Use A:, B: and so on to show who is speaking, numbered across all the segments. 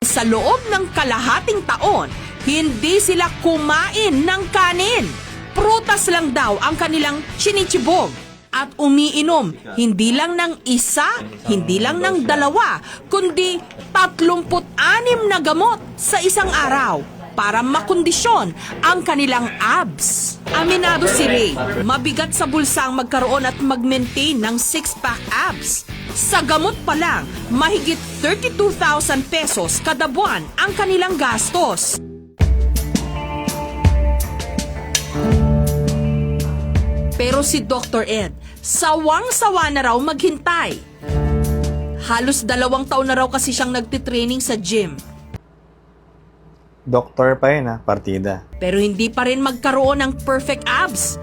A: Sa loob ng kalahating taon, hindi sila kumain ng kanin. Prutas lang daw ang kanilang chinichibog. At umiinom, hindi lang ng isa, hindi lang ng dalawa, kundi 36 na gamot sa isang araw para makondisyon ang kanilang abs. Aminado si Ray, mabigat sa bulsa ang magkaroon at mag-maintain ng six-pack abs. Sa gamot pa lang, mahigit 32,000 pesos kada buwan ang kanilang gastos. Pero si Dr. Ed, sawang-sawa na raw maghintay. Halos 2 taon na raw kasi siyang nagtitraining sa gym.
B: Doktor pa yun partida.
A: Pero hindi pa rin magkaroon ng perfect abs.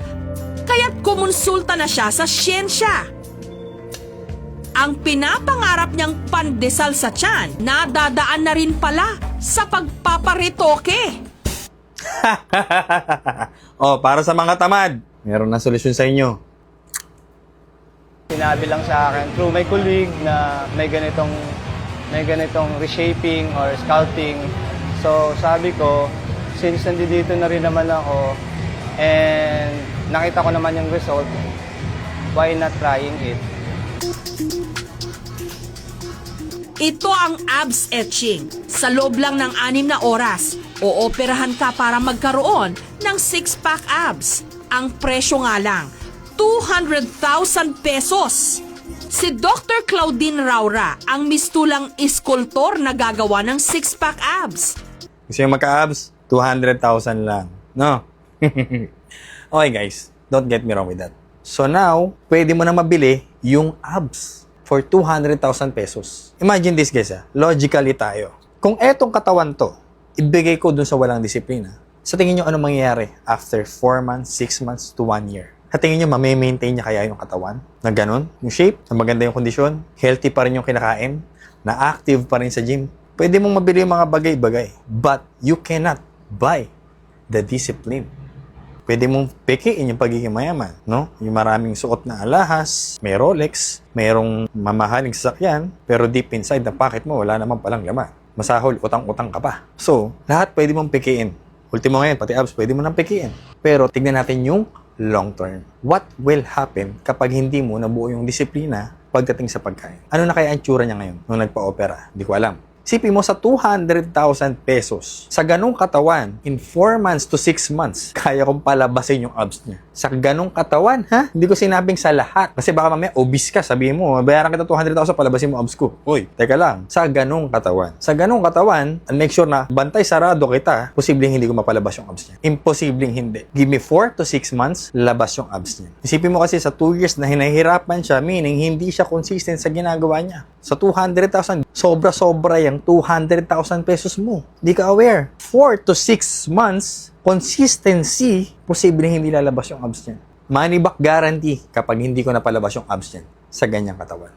A: Kaya't kumonsulta na siya sa siyensya. Ang pinapangarap niyang pandesal sa tiyan, nadadaan na rin pala sa pagpaparitoke.
B: Para sa mga tamad, meron na solusyon sa inyo.
C: Sinabi lang sa akin through my colleague na may ganitong reshaping or sculpting. So sabi ko, since nandito na rin naman ako and nakita ko naman yung result, why not trying it?
A: Ito ang abs etching. Sa loob lang ng 6 na oras, ooperahan ka para magkaroon ng 6-pack abs. Ang presyo nga lang, 200,000 pesos. Si Dr. Claudine Raura ang mistulang iskultor na gagawa ng 6-pack abs.
B: Gusto yung magka-abs? 200,000 lang. No? Okay guys, don't get me wrong with that. So now, pwede mo na mabili yung abs for 200,000 pesos. Imagine this guys logically tayo. Kung etong katawan to, ibigay ko dun sa walang disiplina, sa tingin nyo ano mangyayari after 4 months, 6 months to 1 year? Sa tingin nyo, mamaintain niya kaya yung katawan? Na ganun? Yung shape? Na maganda yung kondisyon? Healthy pa rin yung kinakain? Na active pa rin sa gym? Pwede mong mabili yung mga bagay-bagay. But you cannot buy the discipline. Pwede mong pekiin yung pagiging mayaman, no? Yung maraming suot na alahas, may Rolex, mayroong mamahaling sasakyan, pero deep inside na pocket mo, wala naman palang laman. Masahol, utang-utang ka pa. So, lahat pwede mong pekiin. Ultimo ngayon, pati abs, pwede mo nang pekiin. Pero tignan natin yung long term. What will happen kapag hindi mo nabuo yung disiplina pagdating sa pagkain? Ano na kaya ang tsura niya ngayon nung nagpa-opera? Hindi ko alam. Sipin mo sa 200,000 pesos, sa ganong katawan, in 4 months to 6 months, kaya kong palabasin yung abs niya. Sa ganong katawan, ha? Hindi ko sinabing sa lahat. Kasi baka mamaya obese ka, sabihin mo, bayaran kita 200,000, palabasin mo abs ko. Uy, teka lang. Sa ganong katawan. Sa ganong katawan, and make sure na bantay sarado kita, posibleng hindi ko mapalabas yung abs niya. Imposibleng hindi. Give me 4 to 6 months, labas yung abs niya. Isipin mo kasi sa 2 years na hinahirapan siya, meaning hindi siya consistent sa ginagawa niya. Sa 200,000, sobra-sobra yung 200,000 pesos mo. Di ka aware. 4 to 6 months, consistency, posibleng hindi lalabas yung abs niya. Money back guarantee kapag hindi ko napalabas yung abs niya sa ganyang katawan.